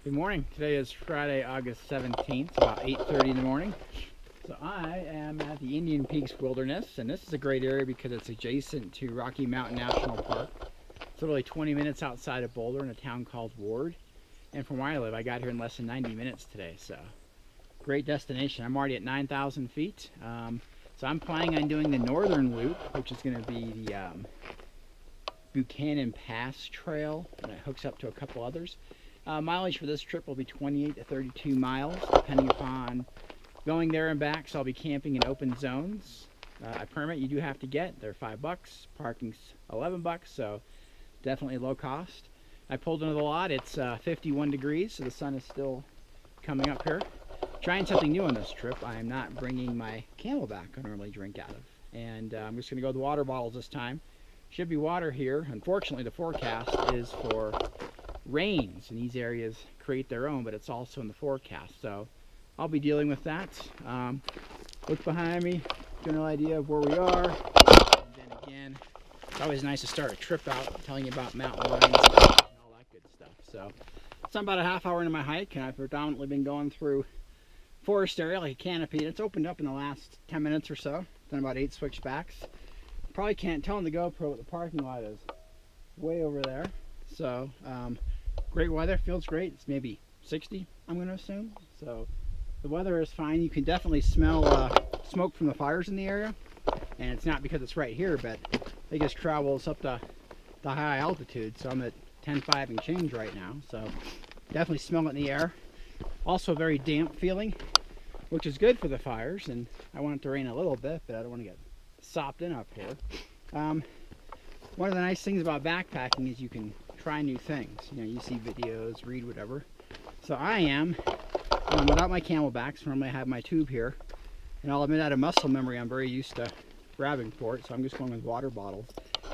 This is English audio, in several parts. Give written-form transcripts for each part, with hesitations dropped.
Good morning. Today is Friday, August 17th, about 8:30 in the morning. So I am at the Indian Peaks Wilderness, and this is a great area because it's adjacent to Rocky Mountain National Park. It's literally 20 minutes outside of Boulder in a town called Ward. And from where I live, I got here in less than 90 minutes today, so great destination. I'm already at 9,000 feet. So I'm planning on doing the northern loop, which is going to be the Buchanan Pass Trail, and it hooks up to a couple others. Mileage for this trip will be 28 to 32 miles, depending upon going there and back, so I'll be camping in open zones. A permit you do have to get. They're $5, parking's $11, so definitely low cost. I pulled into the lot. It's 51 degrees, so the sun is still coming up here. Trying something new on this trip. I am not bringing my Camelback I normally drink out of, and I'm just going to go with the water bottles this time. Should be water here. Unfortunately, the forecast is for rains, and these areas create their own, but it's also in the forecast, so I'll be dealing with that. Look behind me, get an idea of where we are, and then again, it's always nice to start a trip out telling you about mountain lions and all that good stuff. So it's about a half hour into my hike, and I've predominantly been going through forest area like a canopy, and it's opened up in the last 10 minutes or so. Done about 8 switchbacks. Probably can't tell in the GoPro what the parking lot is way over there. So great weather, feels great. It's maybe 60, I'm going to assume. So the weather is fine. You can definitely smell smoke from the fires in the area, and it's not because it's right here, but it just travels up to the high altitude. So I'm at 10.5 and change right now, so definitely smell it in the air. Also very damp feeling, which is good for the fires, and I want it to rain a little bit, but I don't want to get sopped in up here. One of the nice things about backpacking is you can try new things. You know, you see videos, read whatever. So I am, without my Camelbacks. Normally I have my tube here, and I'll admit out of muscle memory I'm very used to grabbing for it, so I'm just going with water bottles.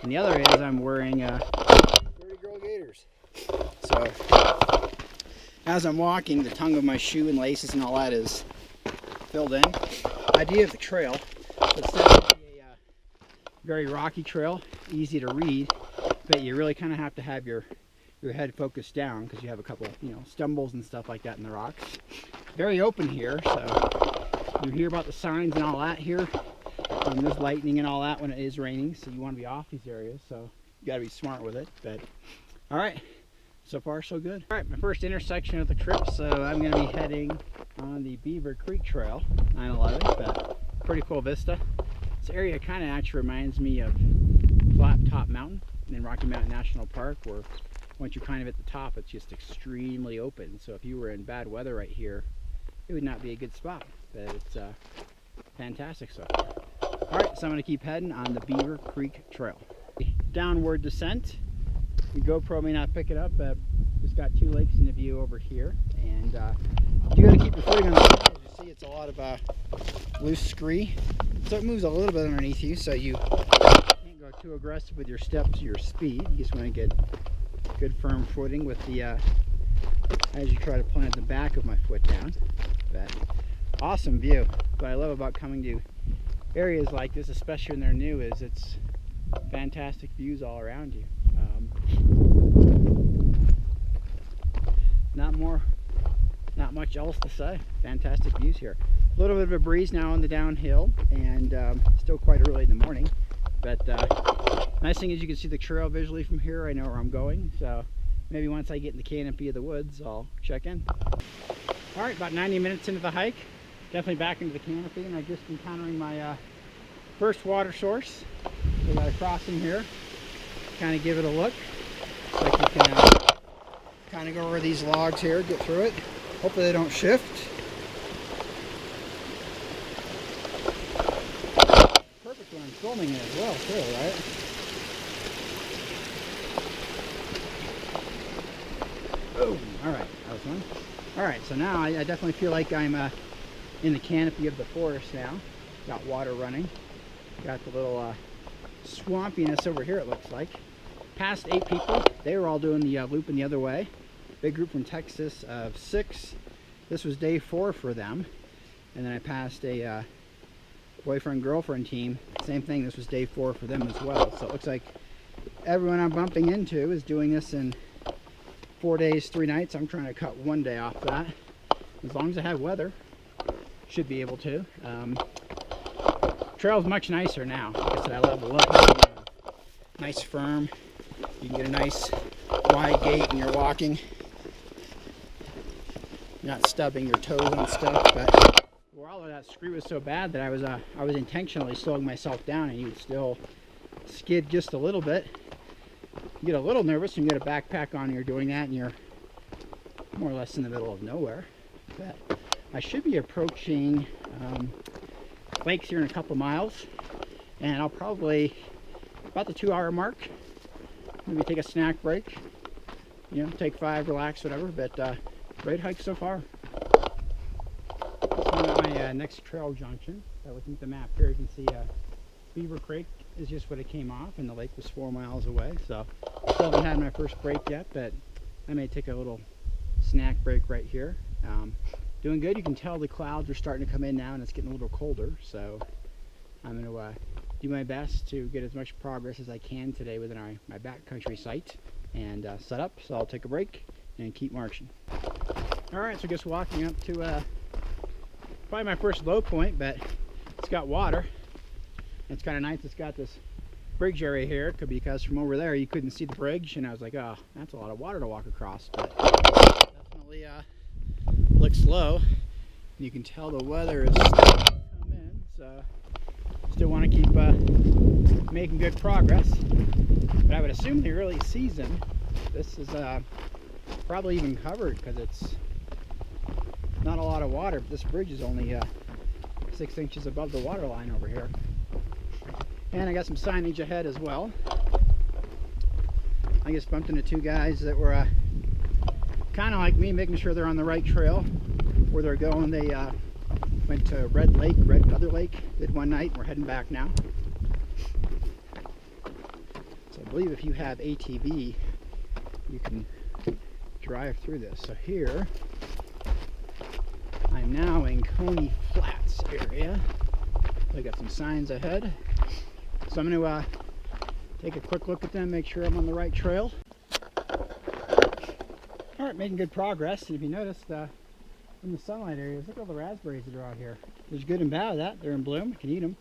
And the other is I'm wearing Dirty Girl Gators. So as I'm walking, the tongue of my shoe and laces and all that is filled in. Idea of the trail, it's definitely a very rocky trail, easy to read, but you really kind of have to have your head focused down because you have a couple, stumbles and stuff like that in the rocks. Very open here, so you hear about the signs and all that here. There's lightning and all that when it is raining, so you want to be off these areas, so you got to be smart with it. But all right, so far so good. All right, my first intersection of the trip, so I'm going to be heading on the Beaver Creek Trail, 911, but pretty cool vista. This area kind of actually reminds me of Flat Top Mountain in Rocky Mountain National Park, where once you're kind of at the top, it's just extremely open. So if you were in bad weather right here, it would not be a good spot, but it's fantastic so far. All right, so I'm going to keep heading on the Beaver Creek Trail. Downward descent. The GoPro may not pick it up, but just got 2 lakes in the view over here, and you got to keep your footing on the trail. As you see, it's a lot of loose scree, so it moves a little bit underneath you, so you can't go too aggressive with your steps or your speed. You just want to get good firm footing with the as you try to plant the back of my foot down. But awesome view. What I love about coming to areas like this, especially when they're new, is it's fantastic views all around you. Not much else to say. Fantastic views here. A little bit of a breeze now on the downhill, and still quite early in the morning. But nice thing is you can see the trail visually from here. I know where I'm going, so maybe once I get in the canopy of the woods, I'll check in. All right, about 90 minutes into the hike, definitely back into the canopy, and I just encountering my first water source. We got a crossing here. Kind of give it a look. Looks like you can kind of go over these logs here, get through it. Hopefully they don't shift. Perfect when I'm filming it as well, too, right? Boom. All right, that was one. All right, so now I definitely feel like I'm in the canopy of the forest now. Got water running. Got the little swampiness over here, it looks like. Past 8 people. They were all doing the loop in the other way. Big group from Texas of 6. This was day 4 for them. And then I passed a boyfriend-girlfriend team. Same thing, this was day 4 for them as well. So it looks like everyone I'm bumping into is doing this in 4 days, 3 nights. I'm trying to cut 1 day off that. As long as I have weather, should be able to. Trail's much nicer now. Like I said, I love the look. Nice firm. You can get a nice wide gait when you're walking. You're not stubbing your toes and stuff. But all of that screw was so bad that I was intentionally slowing myself down, and you would still skid just a little bit. You get a little nervous when you get a backpack on and you're doing that, and you're more or less in the middle of nowhere. But I should be approaching lakes here in a couple of miles, and I'll probably, about the 2-hour mark, maybe take a snack break, you know, take 5, relax, whatever. But great hike so far. So I'm at my next trail junction. Looking at the map here, you can see Beaver Creek is just what it came off, and the lake was 4 miles away. So still haven't had my first break yet, but I may take a little snack break right here. Doing good. You can tell the clouds are starting to come in now, and it's getting a little colder. So I'm going to do my best to get as much progress as I can today within my backcountry site and set up. So I'll take a break and keep marching. All right, so just walking up to probably my first low point, but it's got water. It's kind of nice. It's got this bridge area here. It could be because from over there you couldn't see the bridge, and I was like, oh, that's a lot of water to walk across. But definitely looks low. You can tell the weather is starting to come in, so still want to keep making good progress. But I would assume the early season, this is probably even covered because it's not a lot of water. But this bridge is only 6 inches above the water line over here. And I got some signage ahead as well. I just bumped into 2 guys that were kind of like me, making sure they're on the right trail where they're going. They went to Red Other Lake, did one night, and we're heading back now. So I believe if you have ATV, you can drive through this. So here, I'm now in Coney Flats area. I got some signs ahead. So I'm going to take a quick look at them, make sure I'm on the right trail. Alright, making good progress. And if you noticed, in the sunlight areas, look at all the raspberries that are out here. There's good and bad of that. They're in bloom. You can eat them.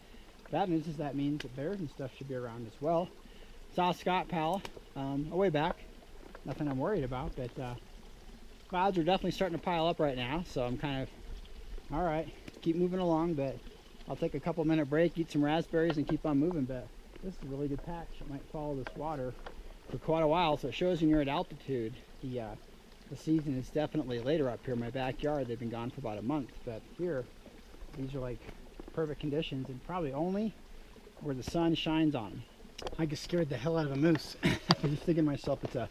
Bad news is that means that bears and stuff should be around as well. Saw Scott Powell way back. Nothing I'm worried about, but clouds are definitely starting to pile up right now. So I'm kind of, alright, keep moving along, but I'll take a couple minute break, eat some raspberries, and keep on moving. But this is a really good patch. It might follow this water for quite a while, so it shows when you're at altitude. The season is definitely later up here. In my backyard, they've been gone for about a month, but here, these are like perfect conditions, and probably only where the sun shines on them. I just scared the hell out of a moose. I was just thinking to myself, it's a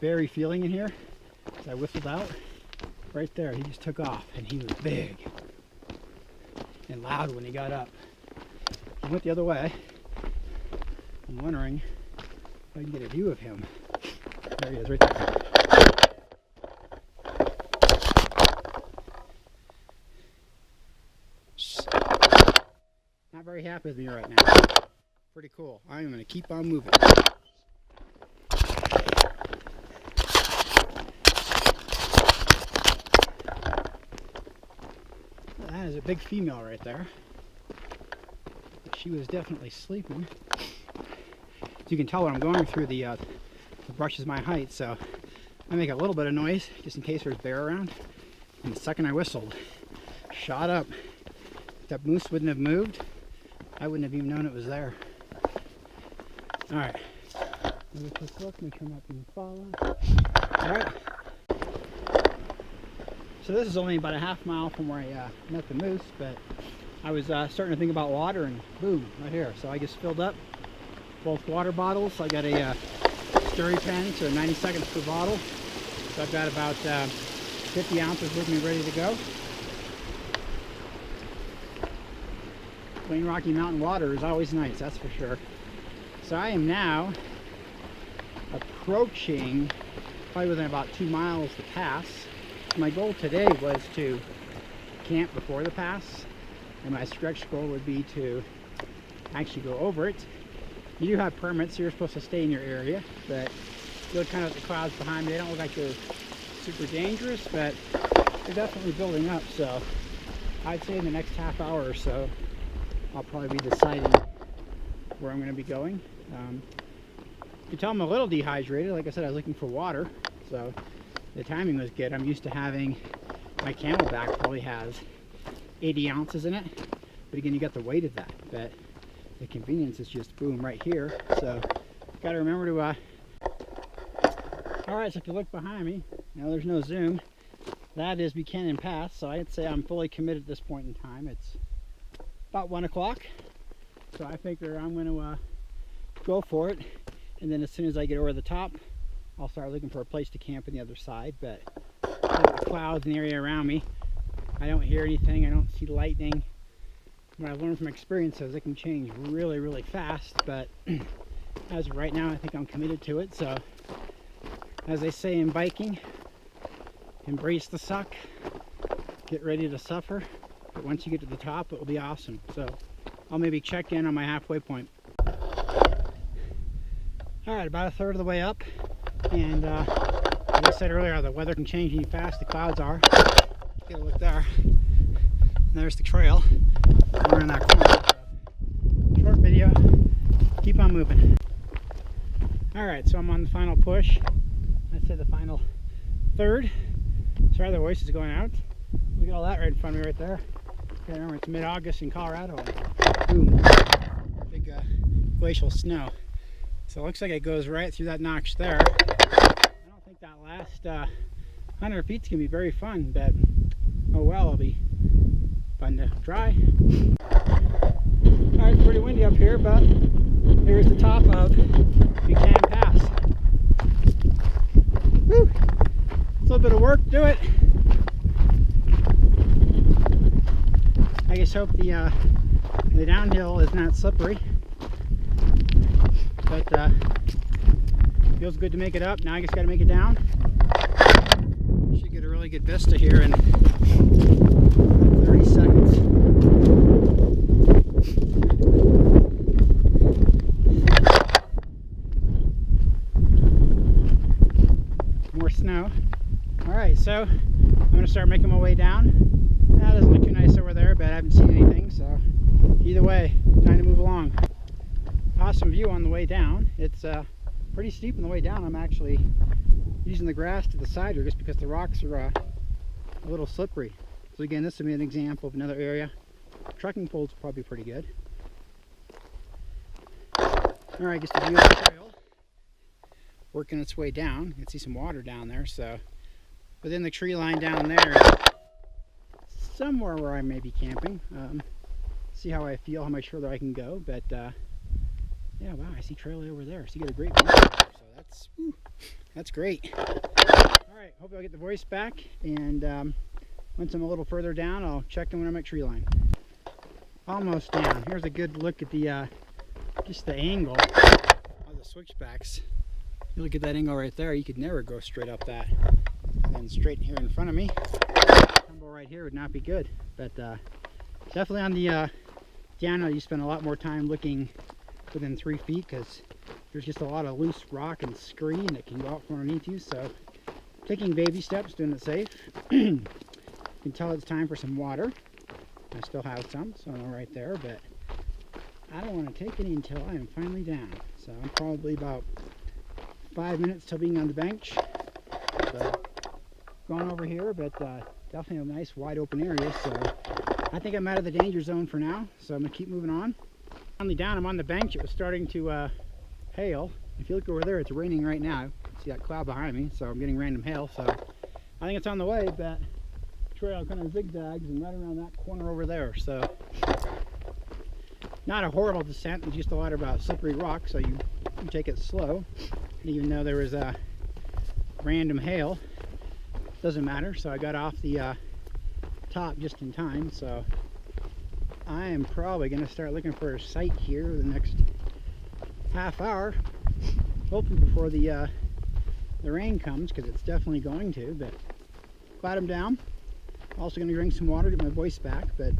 berry feeling in here. So I whistled out. Right there, he just took off, and he was big and loud when he got up. He went the other way. I'm wondering if I can get a view of him. There he is, right there. Not very happy with me right now. Pretty cool. I'm going to keep on moving. That is a big female right there. She was definitely sleeping. As you can tell when I'm going through the brush is my height, so I make a little bit of noise just in case there's bear around. And the second I whistled, shot up. If that moose wouldn't have moved, I wouldn't have even known it was there. Alright. Give a quick look, make sure I'm not being followed. Alright. So this is only about a half mile from where I met the moose, but I was starting to think about water, and boom, right here. So I just filled up both water bottles. I got a stirry pen, so 90 seconds per bottle. So I've got about 50 ounces with me ready to go. Plain Rocky Mountain water is always nice, that's for sure. So I am now approaching, probably within about 2 miles, the pass. My goal today was to camp before the pass, and my stretch goal would be to actually go over it. You do have permits, so you're supposed to stay in your area, but look kind of at the clouds behind me. They don't look like they're super dangerous, but they're definitely building up. So I'd say in the next half hour or so, I'll probably be deciding where I'm going to be going. You can tell I'm a little dehydrated. Like I said, I was looking for water, so the timing was good. I'm used to having, my Camelback probably has 80 ounces in it, but again, you got the weight of that, but the convenience is just boom right here. So got to remember to all right, so if you look behind me, now there's no zoom, that is Buchanan Pass. So I'd say I'm fully committed at this point in time. It's about 1 o'clock, so I figure I'm going to go for it, and then as soon as I get over the top, I'll start looking for a place to camp on the other side. But the clouds in the area around me, I don't hear anything, I don't see lightning. What I've learned from experience is it can change really, really fast, but as of right now, I think I'm committed to it. So, as they say in biking, embrace the suck, get ready to suffer, but once you get to the top, it will be awesome. So, I'll maybe check in on my halfway point. Alright, about a third of the way up, and as I said earlier, the weather can change really fast, the clouds are. Get a look there. And there's the trail. We're in that corner. So short video. Keep on moving. Alright, so I'm on the final push. I'd say the final third. Sorry, the voice is going out. Look at all that right in front of me right there. Okay, remember it's mid-August in Colorado. And boom. Big glacial snow. So it looks like it goes right through that notch there. I don't think that last 100 feet's gonna be very fun, but oh well, it'll be fun to try. Alright, it's pretty windy up here, but here's the top of Buchanan Pass. Woo! A little bit of work to do it. I just hope the downhill is not slippery. But feels good to make it up. Now I just got to make it down. Should get a really good vista here in 30 seconds. More snow. Alright, so I'm going to start making my way down. That doesn't look too nice over there, but I haven't seen anything, so either way, time to move along. Awesome view on the way down. It's pretty steep on the way down. I'm actually using the grass to the side here just because the rocks are a little slippery. So again, this would be an example of another area. Trekking poles are probably pretty good. Alright, just a view of the trail. Working its way down. You can see some water down there. So within the tree line down there is somewhere where I may be camping. See how I feel, how much further I can go. But yeah, wow, I see trail over there. So you get a great view there. So that's great. Alright, hope I'll get the voice back, and once I'm a little further down, I'll check in when I'm at tree line. Almost down. Here's a good look at the just the angle of the switchbacks. You look at that angle right there, you could never go straight up that. And then straight here in front of me, tumble right here would not be good. But definitely on the downhill, you spend a lot more time looking within 3 feet because there's just a lot of loose rock and screen that can go out from underneath you. So taking baby steps, doing it safe. You can tell it's time for some water. I still have some, so I'm right there, but I don't want to take any until I am finally down. So I'm probably about 5 minutes till being on the bench. So going over here, but definitely a nice wide open area. So I think I'm out of the danger zone for now, so I'm gonna keep moving on. Finally down, I'm on the bench. It was starting to hail. If you look over there, it's raining right now. You can see that cloud behind me, so I'm getting random hail. So I think it's on the way, but trail kind of zigzags and right around that corner over there. So not a horrible descent, it's just a lot of slippery rock, so you take it slow. And even though there was random hail, doesn't matter. So I got off the top just in time. So I am probably going to start looking for a site here the next half hour, hopefully before the rain comes, because it's definitely going to. But glad I'm down. Also going to drink some water, get my voice back, but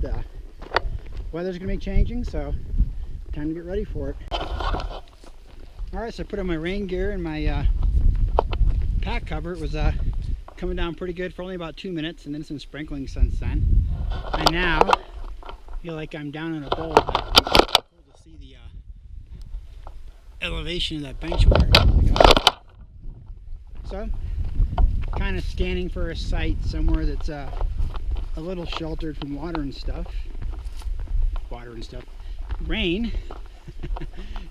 weather's going to be changing, so time to get ready for it. Alright, so I put on my rain gear and my pack cover. It was coming down pretty good for only about 2 minutes, and then some sprinkling since then. I now feel like I'm down in a bowl. It's cool to see the elevation of that bench water. So, kind of scanning for a site somewhere that's a little sheltered from water and stuff. Rain.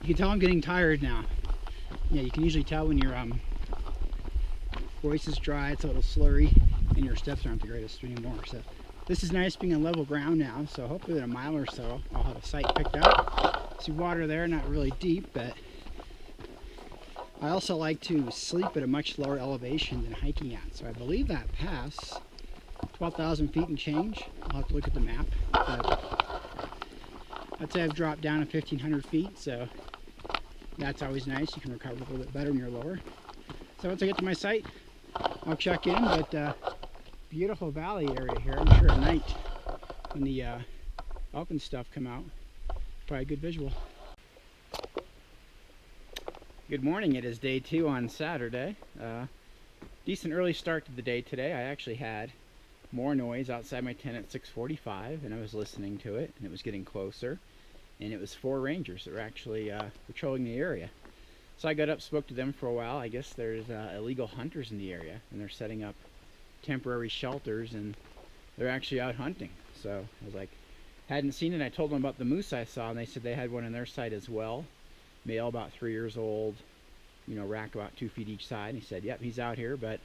You can tell I'm getting tired now. Yeah, you can usually tell when your voice is dry, it's a little slurry, and your steps aren't the greatest anymore. So this is nice being on level ground now, so hopefully in a mile or so I'll have a site picked out. See water there, not really deep, but I also like to sleep at a much lower elevation than hiking at. So I believe that pass, 12,000 feet and change. I'll have to look at the map, but I'd say I've dropped down to 1,500 feet, so that's always nice. You can recover a little bit better when you're lower. So once I get to my site, I'll check in, but beautiful valley area here. I'm sure at night when the elk and stuff come out, probably a good visual. Good morning. It is day 2 on Saturday. Decent early start to the day today. I actually had more noise outside my tent at 6:45, and I was listening to it, and it was getting closer, and it was 4 rangers that were actually patrolling the area. So I got up, spoke to them for a while. I guess there's illegal hunters in the area, and they're setting up temporary shelters, and they're actually out hunting. So I was like, hadn't seen it. I told them about the moose I saw, and they said they had one on their side as well. Male, about 3 years old, you know, rack about 2 feet each side. And he said, yep, he's out here, but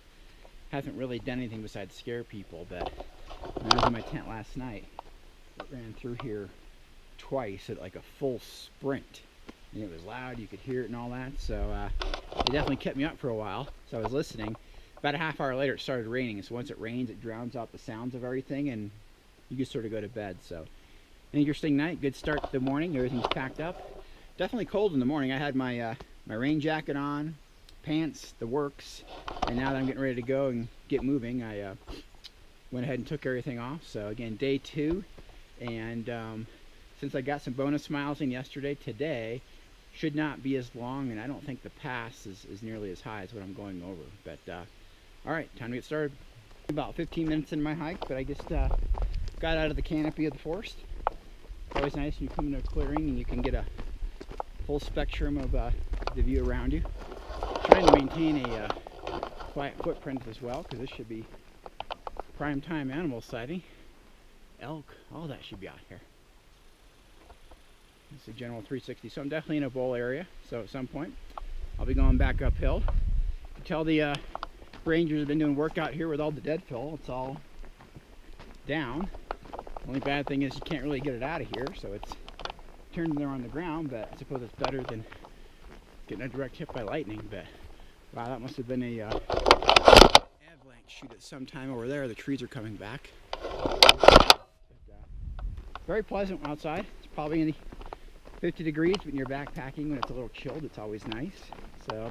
hasn't really done anything besides scare people. But when I was in my tent last night, it ran through here twice at like a full sprint, and it was loud, you could hear it and all that. So it definitely kept me up for a while. So I was listening. About a half hour later it started raining, so once it rains it drowns out the sounds of everything, and you just sort of go to bed. So an interesting night, good start to the morning. Everything's packed up. Definitely cold in the morning. I had my my rain jacket on, pants, the works, and now that I'm getting ready to go and get moving, I went ahead and took everything off. So again, day 2, and since I got some bonus miles in yesterday, today should not be as long, and I don't think the pass is nearly as high as what I'm going over. But all right, time to get started. About 15 minutes in my hike, but I just got out of the canopy of the forest. It's always nice when you come into a clearing and you can get a full spectrum of the view around you. Trying to maintain a quiet footprint as well, because this should be prime time animal sighting. Elk, all that should be out here. It's a general 360, so I'm definitely in a bowl area. So at some point I'll be going back uphill. You can tell the rangers have been doing work out here with all the dead fill. It's all down. Only bad thing is you can't really get it out of here, so it's turned there on the ground, but I suppose it's better than getting a direct hit by lightning. But wow, that must have been a avalanche shoot at some time over there. The trees are coming back. But, very pleasant outside. It's probably in the 50 degrees, but when you're backpacking, when it's a little chilled, it's always nice. So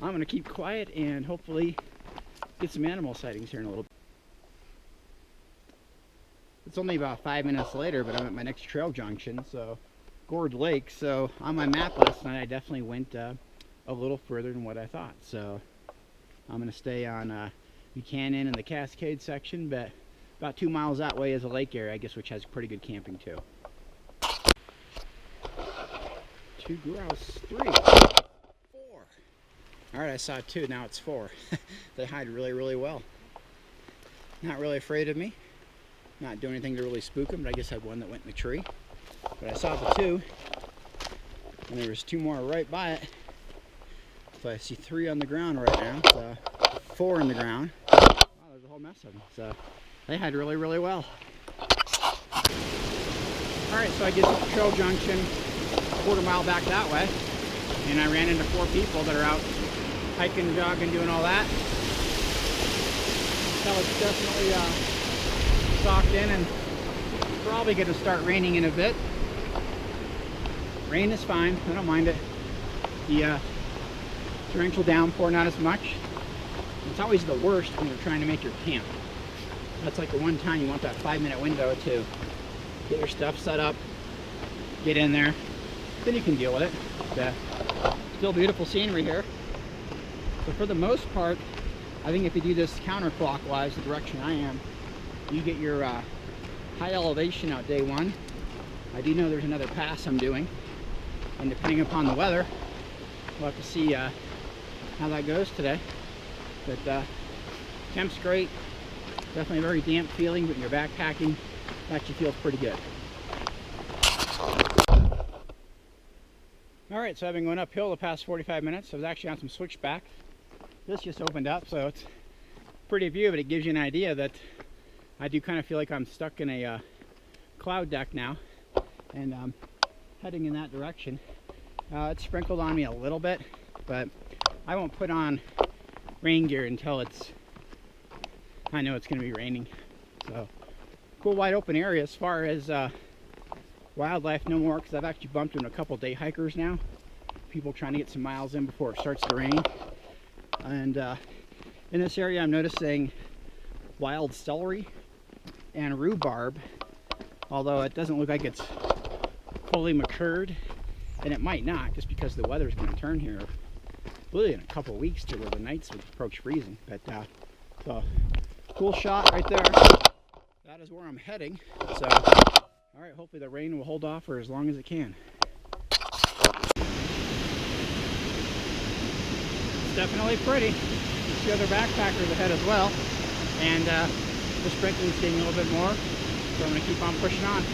I'm going to keep quiet and hopefully get some animal sightings here in a little bit. It's only about 5 minutes later, but I'm at my next trail junction, so Gourd Lake. So on my map last night, I definitely went a little further than what I thought. So I'm going to stay on Buchanan and the Cascade section, but about 2 miles that way is a lake area, I guess, which has pretty good camping too. 2 grouse, 3, 4. All right, I saw 2, now it's 4. They hide really, really well. Not really afraid of me. Not doing anything to really spook them, but I guess I had one that went in the tree. But I saw the 2, and there was 2 more right by it. So I see 3 on the ground right now, so 4 in the ground. Wow, there's a whole mess of them. So they hide really, really well. All right, so I get to the trail junction, a quarter mile back that way, and I ran into 4 people that are out hiking, jogging, doing all that. So it's definitely socked in, and probably going to start raining in a bit. Rain is fine, I don't mind it. The torrential downpour, not as much. It's always the worst when you're trying to make your camp. That's like the one time you want that 5-minute window to get your stuff set up, get in there, then you can deal with it. Still beautiful scenery here. So for the most part, I think if you do this counterclockwise, the direction I am, you get your high elevation out day one. I do know there's another pass I'm doing, and depending upon the weather, we'll have to see how that goes today. But temp's great. Definitely a very damp feeling, but when you're backpacking, it actually feels pretty good. Alright, so I've been going uphill the past 45 minutes. I was actually on some switchback. This just opened up, so it's a pretty view, but it gives you an idea that I do kind of feel like I'm stuck in a cloud deck now, and heading in that direction. It's sprinkled on me a little bit, but I won't put on rain gear until I know it's going to be raining. So cool wide open area. As far as wildlife, no more, because I've actually bumped into a couple day hikers now, people trying to get some miles in before it starts to rain. And in this area I'm noticing wild celery and rhubarb, although it doesn't look like it's fully matured, and it might not, just because the weather's going to turn here really in a couple of weeks to where the nights would approach freezing. But so cool shot right there. That is where I'm heading. So all right, hopefully the rain will hold off for as long as it can. It's definitely pretty. You see other backpackers ahead as well, and the sprinkling's getting a little bit more, so I'm going to keep on pushing on.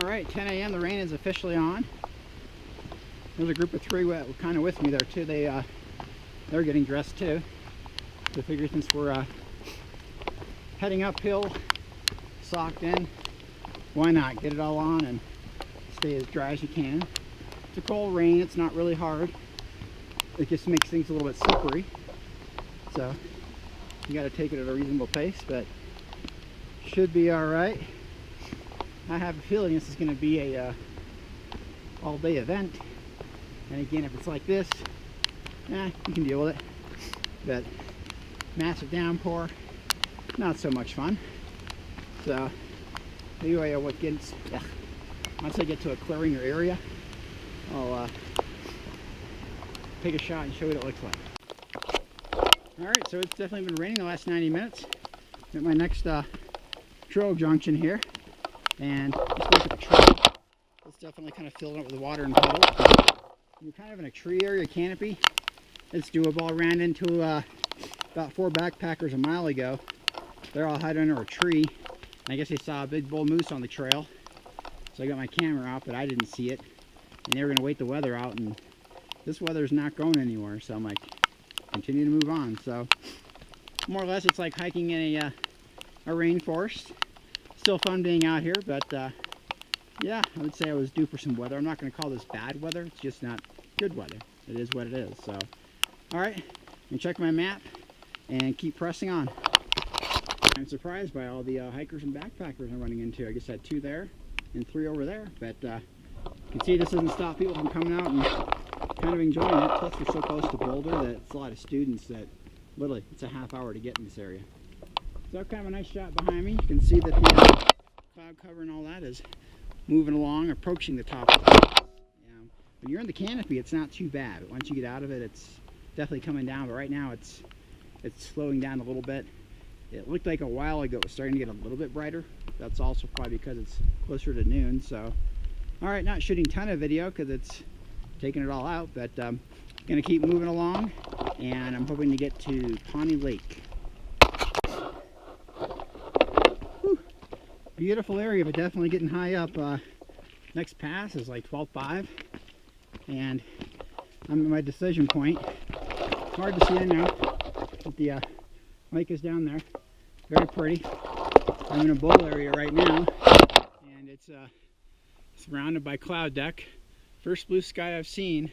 All right, 10 a.m. the rain is officially on. There's a group of three kind of with me there too. They're getting dressed too. So I figure since we're heading uphill, socked in, why not get it all on and stay as dry as you can. It's a cold rain, it's not really hard. It just makes things a little bit slippery. So you got to take it at a reasonable pace, but should be all right. I have a feeling this is going to be a all-day event. And again, if it's like this, you can deal with it. But massive downpour, not so much fun. So anyway, once I get to a clearing or area, I'll take a shot and show you what it looks like. Alright, so it's definitely been raining the last 90 minutes. I'm at my next trail junction here, and just look at the trail. It's definitely kind of filled up with water and puddles. You're kind of in a tree area canopy. It's doable. I ran into about 4 backpackers a mile ago. They're all hiding under a tree. And I guess they saw a big bull moose on the trail. So I got my camera out, but I didn't see it. And they were going to wait the weather out, and this weather's not going anywhere. So I'm like, continue to move on. So more or less it's like hiking in a rainforest. Still fun being out here, but yeah, I would say I was due for some weather. I'm not going to call this bad weather. It's just not good weather. It is what it is. So, all right, and check my map and keep pressing on. I'm surprised by all the hikers and backpackers I'm running into. I guess I had 2 there and 3 over there. But you can see this doesn't stop people from coming out and kind of enjoying it. Plus, we're so close to Boulder that it's a lot of students that literally it's a half hour to get in this area. So kind of a nice shot behind me. You can see that the cloud cover and all that is moving along, approaching the top of it. When you're in the canopy, it's not too bad. But once you get out of it, it's definitely coming down. But right now, it's slowing down a little bit. It looked like a while ago it was starting to get a little bit brighter. That's also probably because it's closer to noon. So, all right, not shooting a ton of video because it's taking it all out. But I'm going to keep moving along, and I'm hoping to get to Pawnee Lake. Whew. Beautiful area, but definitely getting high up. Next pass is like 12.5, and I'm at my decision point. Hard to see, I know, but the lake is down there. Very pretty. I'm in a bowl area right now, and it's surrounded by cloud deck. First blue sky I've seen,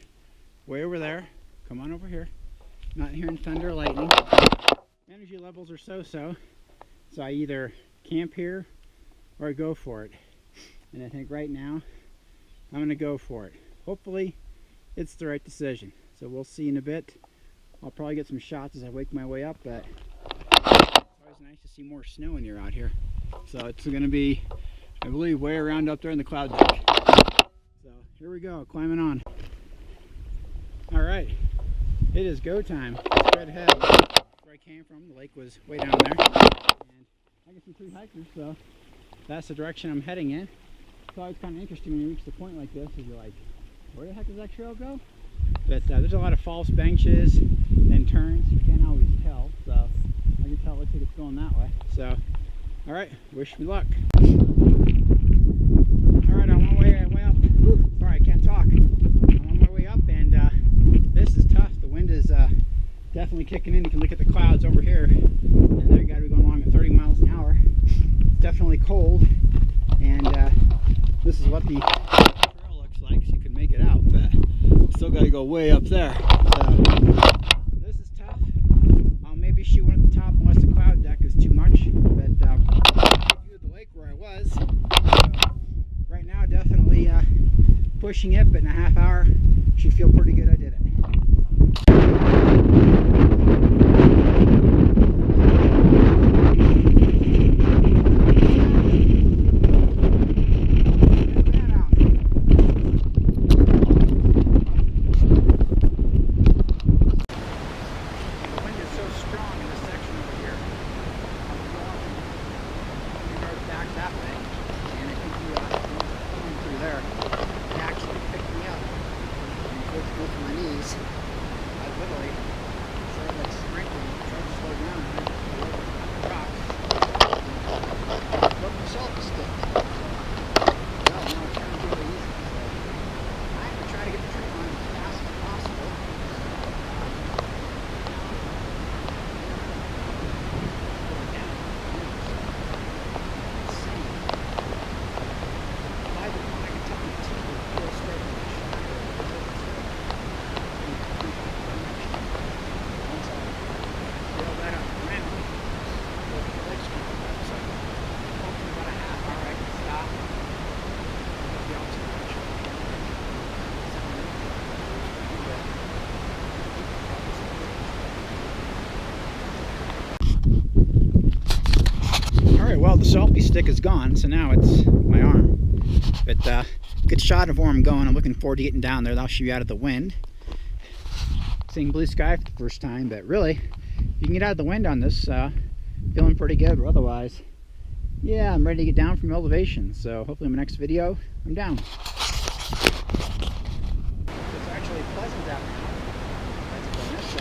way over there. Come on over here. Not hearing thunder or lightning. Energy levels are so-so, so I either camp here or I go for it. And I think right now I'm going to go for it. Hopefully it's the right decision. So we'll see in a bit. I'll probably get some shots as I wake my way up, but it's always nice to see more snow when you're out here. So it's going to be, I believe, way around up there in the cloud deck. So Here we go, climbing on. All right, it is go time. Straight ahead, where I came from, the lake was way down there. And I can see 3 hikers, so that's the direction I'm heading in. It's always kind of interesting when you reach the point like this, because you're like, where the heck does that trail go? But there's a lot of false benches and turns. You can't always tell, so I can tell it looks like it's going that way. So, all right, wish me luck. All right, I'm on my way up. Whew, sorry, I can't talk. I'm on my way up, and this is tough. The wind is definitely kicking in. You can look at the clouds over here, and they've got to be going along at 30 miles an hour. It's definitely cold, and this is what the trail looks like, so you can make it out, but still got to go way up there. So this is tough. I'll maybe shoot one at the top unless the cloud deck is too much, but view of the lake where I was. So right now, definitely pushing it, but in a half hour, should feel pretty good I did it. Well, the selfie stick is gone, so now it's my arm. But good shot of where I'm going. I'm looking forward to getting down there. That'll shoot you out of the wind. Seeing blue sky for the first time, but really, you can get out of the wind on this. Feeling pretty good, but otherwise, yeah, I'm ready to get down from elevation. So hopefully in my next video, I'm down. It's actually pleasant out now. That's a bonus.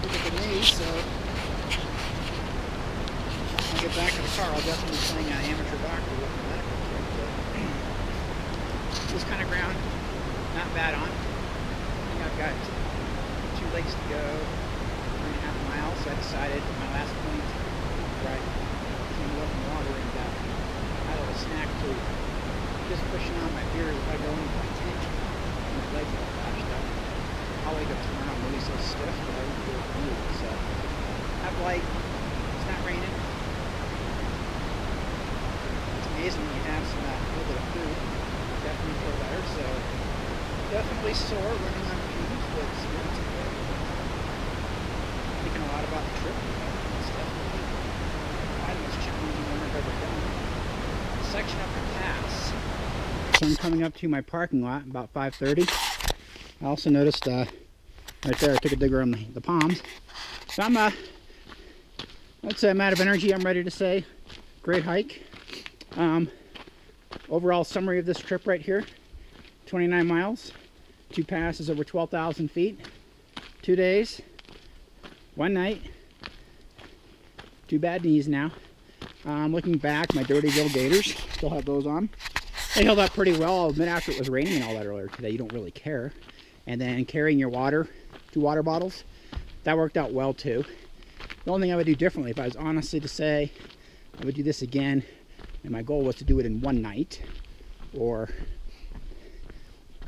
Look at the knees, so when I get back in the car, I'll definitely be playing an amateur doctor with the medical kit. This kind of ground, not bad on. I think I've got 2 lakes to go, 3.5 miles, so I decided my last point where I came up in the water and I had a little snack to just pushing on my beer if I go into my tank and my legs are bashed up. I'll wake up tomorrow, I'm really so stiff that I won't be able to move. So have light, it's not raining. Amazing when you have some little bit of food. Definitely feel better, so definitely sore, running on fumes, but it's okay. Thinking a lot about the trip. It's definitely probably the most challenging one I've ever done. Section up the pass. So I'm coming up to my parking lot about 5:30. I also noticed right there, I took a digger on the palms. So let's say I'm out of energy. I'm ready to say great hike. Overall summary of this trip right here, 29 miles, 2 passes over 12,000 feet, 2 days, 1 night, 2 bad knees now. Looking back, my dirty little gators, still have those on. They held up pretty well. I'll admit after it was raining and all that earlier today, you don't really care. And then carrying your water, 2 water bottles, that worked out well too. The only thing I would do differently, if I was honestly to say, I would do this again, and my goal was to do it in 1 night, or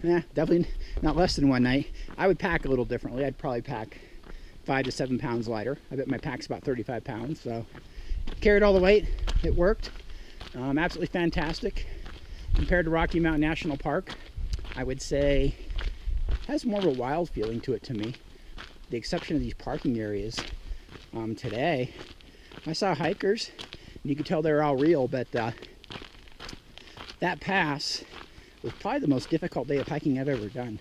definitely not less than 1 night. I would pack a little differently. I'd probably pack 5 to 7 pounds lighter. I bet my pack's about 35 pounds, so carried all the weight. It worked. Absolutely fantastic. Compared to Rocky Mountain National Park, I would say it has more of a wild feeling to it to me. The exception of these parking areas. Today, I saw hikers. You could tell they were all real, but that pass, It was probably the most difficult day of hiking I've ever done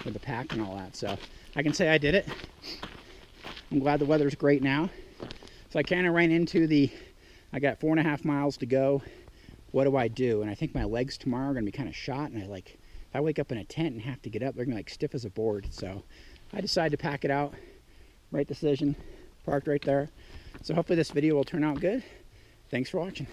with the pack and all that. So I can say I did it. I'm glad the weather's great now. So I kind of ran into I got 4.5 miles to go. What do I do? And I think my legs tomorrow are going to be kind of shot. And if I wake up in a tent and have to get up, they're going to be like stiff as a board. So I decided to pack it out. Right decision. Parked right there. So hopefully this video will turn out good. Thanks for watching.